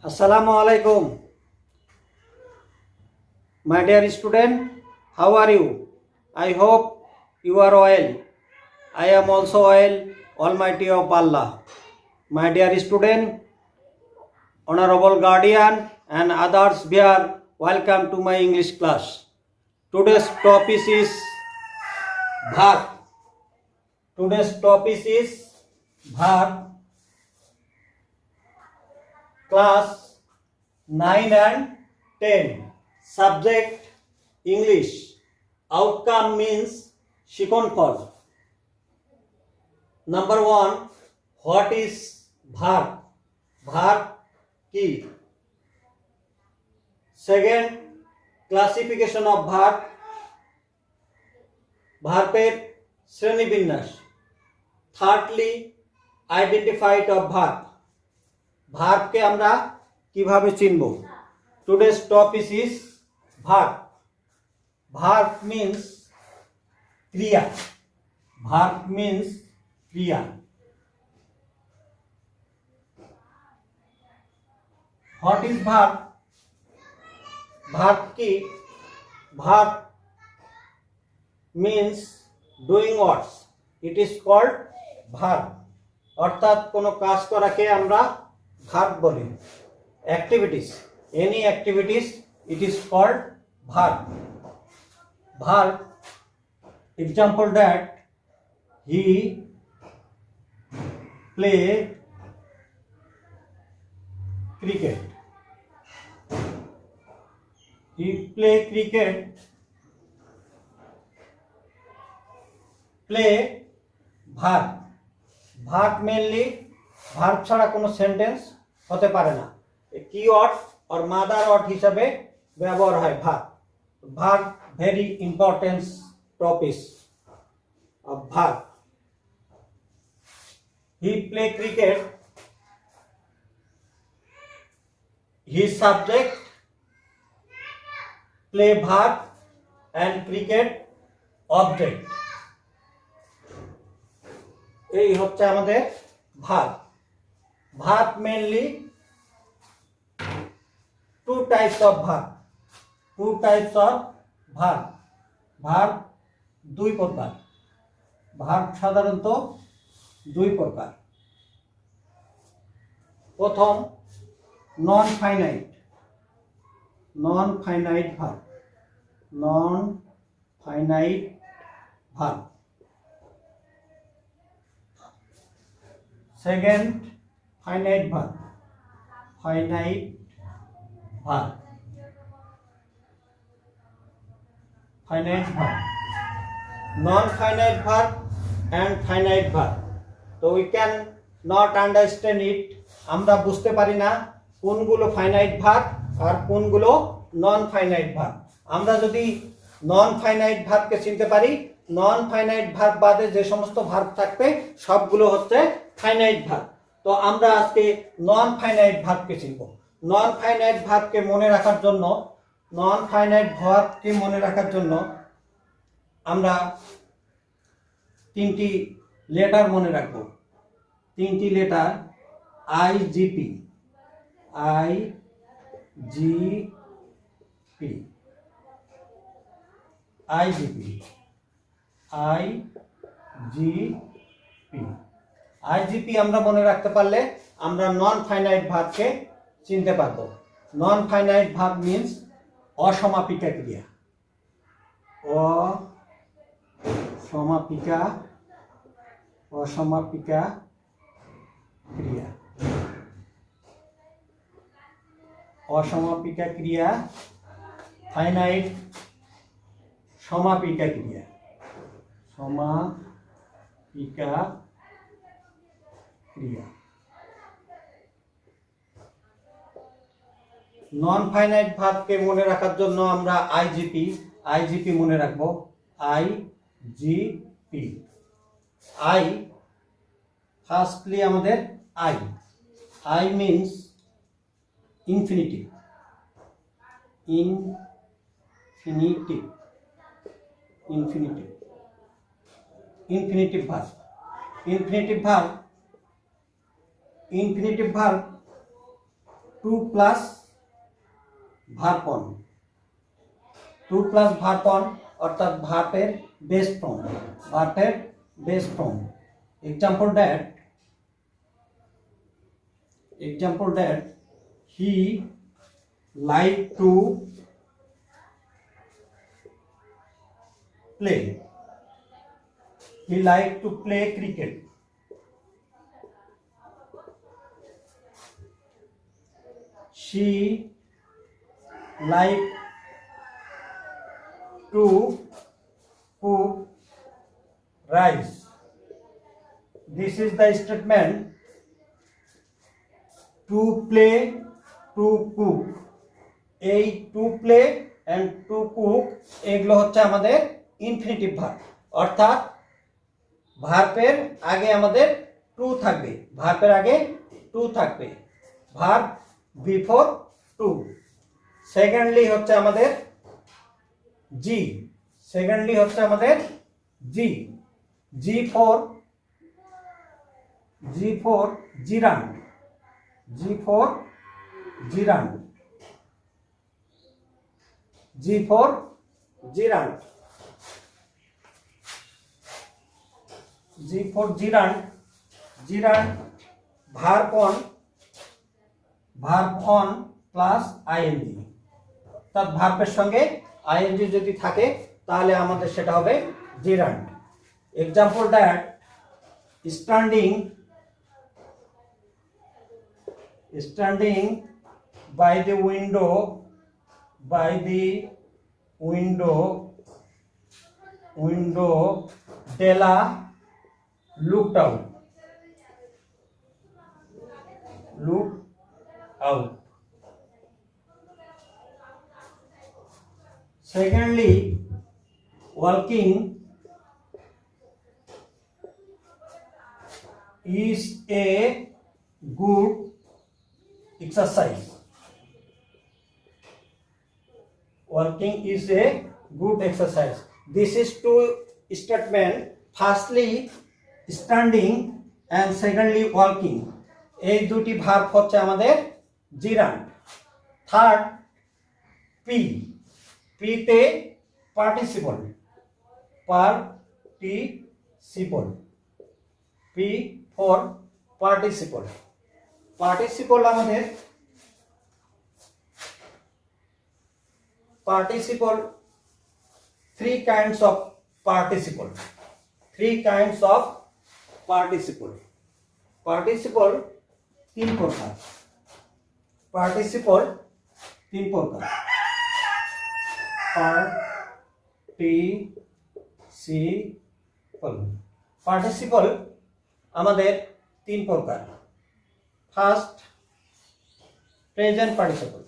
Assalamu alaikum. My dear student, how are you? I hope you are well. I am also well, Almighty of Allah. My dear student, honorable guardian and others here, welcome to my English class. Today's topic is verb. Today's topic is verb. Class 9 and 10. Subject English. Outcome means শিকনফল. Number 1. What is verb? Verb কি? Second, classification of verb. ভার্বের শ্রেণীবিন্যাস. Thirdly, identified of verb. ভার্বকে আমরা কিভাবে চিনব? Today's topic is verb. Verb means ক্রিয়া. Verb means ক্রিয়া. What is verb? Verb কি? Verb means doing words. It is called verb. অর্থাৎ কোনো কাজ করাকে আমরা verb বলি. Activities. Any activities, it is called verb. Verb. Example that he played cricket. He play cricket. Play verb. Verb mainly verb ছাড়া কোনো sentence হতে পারে না। কিওয়ার্ড আর মাদার ওয়ার্ড হিসাবে ব্যবহার হয় verb. Verb very important topic of verb. He play cricket, he subject, play verb and cricket object. এই হচ্ছে আমাদের verb. Verb mainly two types of verb. Two types of verb. Verb দুই প্রকার। Verb সাধারণত দুই প্রকার। প্রথম non finite. Non finite verb. Non finite verb. Second, finite verb. Finite verb. Finite verb. Non-finite verb and finite verb. So we can not understand it. আমরা বুঝতে পারি না কোনগুলো finite verb আর কোনগুলো non-finite verb. আমরা যদি non-finite verb কে চিনতে পারি, non-finite verb বাদে যে সমস্ত verb থাকবে সবগুলো হচ্ছে ফাইনাইট ভার্ব। তো আমরা আজকে নন ফাইনাইট ভার্বকে চিনব। নন ফাইনাইট ভার্বকে মনে রাখার জন্য আমরা তিনটি লেটার মনে রাখব। তিনটি letter IGP, IGP, IGP, IGP. IGP আমরা মনে রাখতে পারলে আমরা নন ফাইনাইট ভার্বকে চিনতে পারব। নন ফাইনাইট ভার্ব মিন্স অসমাপিকা ক্রিয়া। অসমাপিকা ক্রিয়া। অসমাপিকা ক্রিয়া, ফাইনাইট সমাপিকা ক্রিয়া। সমাপিকা ক্রিয়া। নন ফাইনাইট ভার্বকে মনে রাখার জন্য আমরা আইজিপি মনে রাখব। আইজিপি। আই ফার্স্টলি আমাদের I means infinitive. Infinitive verb. Infinitive verb to plus verb one, to plus verb one অর্থাৎ ভার্বের বেস ফর্ম, ভার্বের base form. Example that he like to play, he liked to play cricket. She liked to cook rice. This is the statement to play, to cook. এই to play and to cook এগুলো হচ্ছে আমাদের infinitive verb, অর্থাৎ ভার্বের আগে আমাদের two থাকবে, ভার্বের আগে টু থাকবে, ভার্ব বিফোর টু। সেকেন্ডলি হচ্ছে আমাদের জি, সেকেন্ডলি হচ্ছে আমাদের G, G for gerund, G for gerund, G for gerund, G for gerund, gerund verb one plus ING, অর্থাৎ ভার্বের সঙ্গে আইএনজি যদি থাকে তাহলে আমাদের সেটা হবে gerund. Example that standing by the window Della looked out. Secondly, walking is a good exercise. Walking is a good exercise. This is two statement. Firstly, standing and secondly, walking. এই দুটি verb হচ্ছে আমাদের জিরান্ড। Third, P, পিতে participle, P for participle. Participle আমাদের three kinds of participle, participle তিন প্রকার, participle আমাদের তিন প্রকার। First, present participle,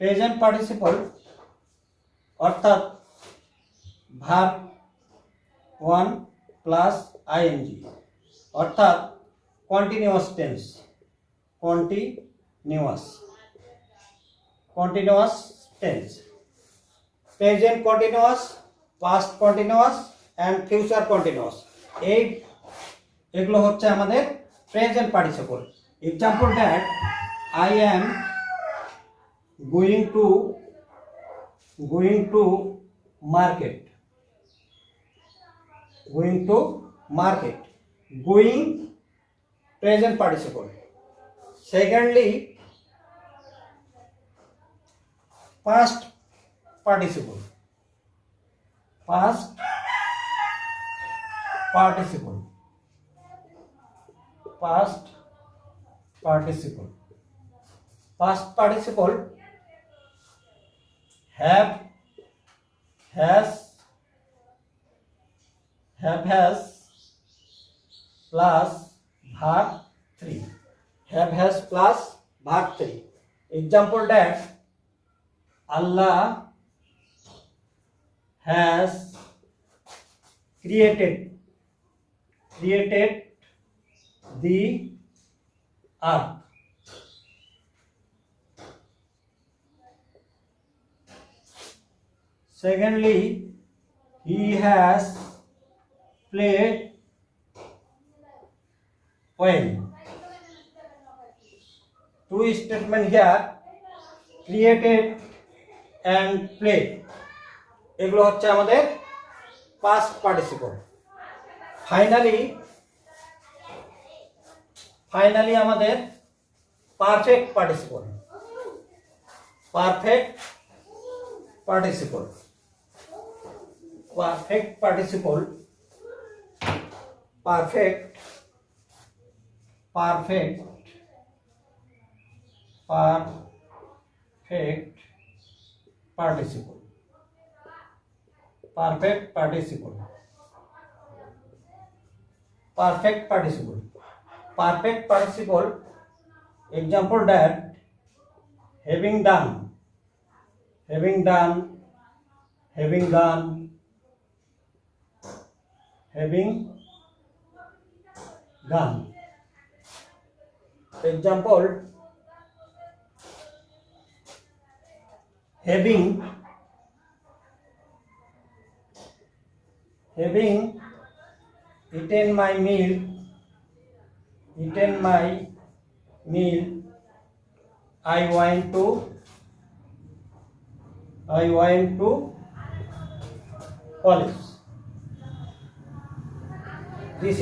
present participle অর্থাৎ ভার্ব ওয়ান প্লাস আইএনজি, অর্থাৎ continuous tense, present continuous, past continuous and future continuous. এগুলো হচ্ছে আমাদের present participle. Example that I am going to market, going present participle. Secondly, past participle, past participle have, has plus verb 3, have has plus verb 3. Example that Allah has created the earth. Secondly, he has played well. Two statement here, created and played, এগুলো হচ্ছে আমাদের past participle. Finally আমাদের perfect participle perfect participle perfect participle example that having done example having eaten my meal I went to college. This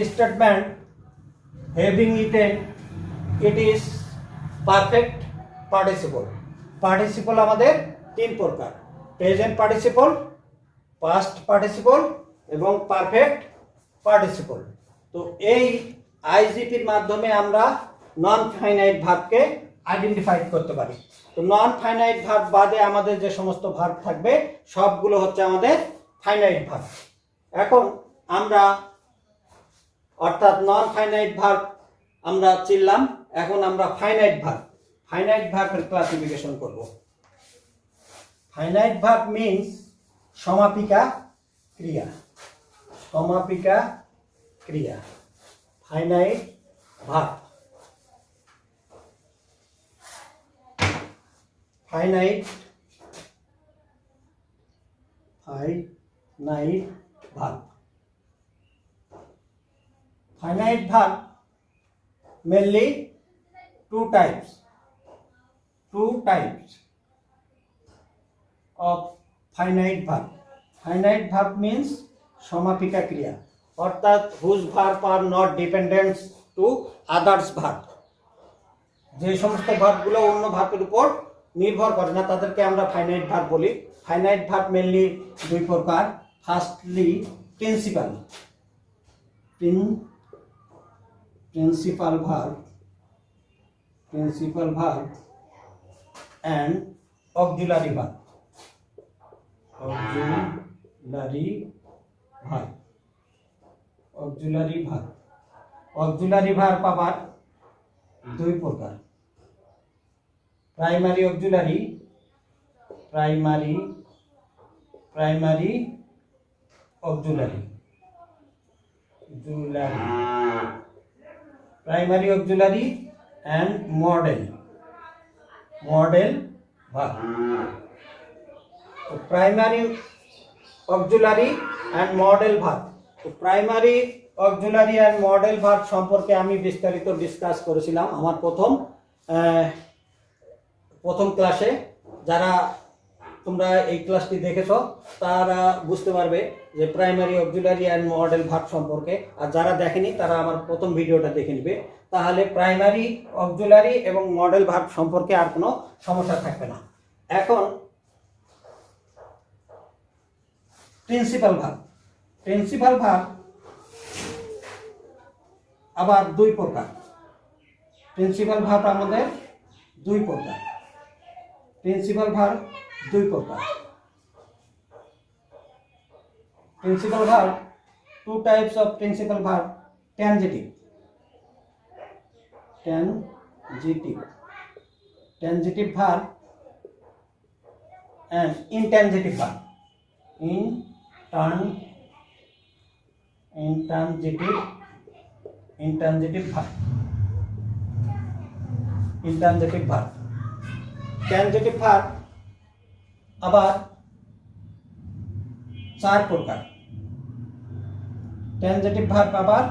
statement having eaten, it is perfect participle. Participle আমাদের তিন প্রকার, present participle, past participle এবং perfect participle. তো এই আইজিপির মাধ্যমে আমরা non finite ভার্বকে identify করতে পারি। তো নন ফাইনাইট ভার্ব বাদে আমাদের যে সমস্ত ভার্ব থাকবে সবগুলো হচ্ছে আমাদের ফাইনাইট ভার্ব। এখন আমরা অর্থাৎ নন ফাইনাইট ভার্ব আমরা চিনলাম, এখন আমরা ফাইনাইট ভার্বের ক্লাসিফিকেশন করব। ফাইনাইট ভার্ব মিন্স সমাপিকা ক্রিয়া। Finite verb, finite verb mainly two types of finite verb. Finite verb means সমাপিকা ক্রিয়া, অর্থাৎ whose verb are not dependent to others verb। যে সমস্ত ভার্বগুলো অন্য ভার্বের উপর নির্ভর করে না তাদেরকে আমরা ফাইনাইট ভার্ব বলি। ফাইনাইট ভার্ব মেনলি দুই প্রকার। Firstly principal verb and auxiliary verb। auxiliary verb আবার দুই প্রকার, primary auxiliary and model verb। তো primary auxiliary and model verb, তো primary auxiliary and model verb সম্পর্কে আমি বিস্তারিত ডিসকাস করেছিলাম আমার প্রথম ক্লাসে। যারা তোমরা এই ক্লাসটি দেখেছো তারা বুঝতে পারবে যে primary auxiliary and modal verb সম্পর্কে, আর যারা দেখেনি তারা আমার প্রথম ভিডিওটা দেখে নেবে, তাহলে প্রাইমারি অক্সিলারি এবং মডেল ভার্ব সম্পর্কে আর কোনো সমস্যা থাকবে না। এখন প্রিন্সিপাল ভার্ব আবার দুই প্রকার। প্রিন্সিপাল ভার্ব আমাদের দুই প্রকার। Principal verb, two types of principal verb, transitive verb and intransitive verb। Intransitive verb। Transitive verb আবার 4 প্রকার। ট্রানজিটিভ ভার্ব আবার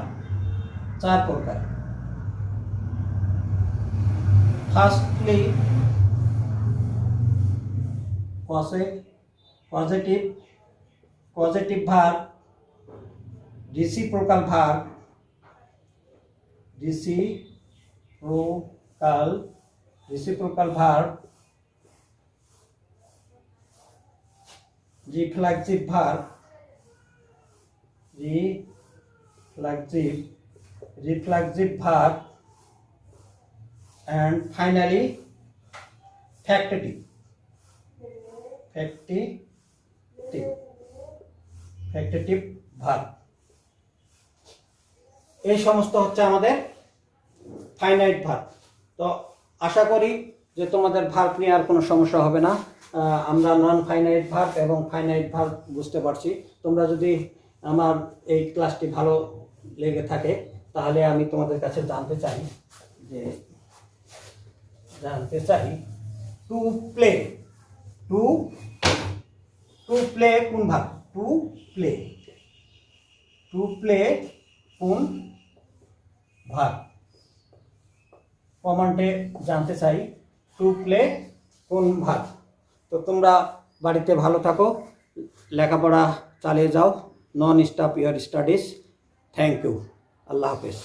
4 প্রকার। Firstly positive verb, reciprocal verb, reciprocal verb, reflexive verb, and finally factative verb. এই সমস্ত হচ্ছে আমাদের finite verb. তো আশা করি যে তোমাদের ভার্ব নিয়ে আর কোনো সমস্যা হবে না। আমরা নন ফাইনাইট ভার্ব এবং ফাইনাইট ভার্ব বুঝতে পারছি। তোমরা যদি আমার এই ক্লাসটি ভালো লেগে থাকে তাহলে আমি তোমাদের কাছে জানতে চাই টু প্লে কোন ভার্ব? টু প্লে কোন ভার্ব? কমেন্টে জানতে চাই টু প্লে কোন ভার্ব। তো তোমরা বাড়িতে ভালো থাকো, লেখাপড়া চালিয়ে যাও, non stop your studies. Thank you. আল্লাহ হাফেজ।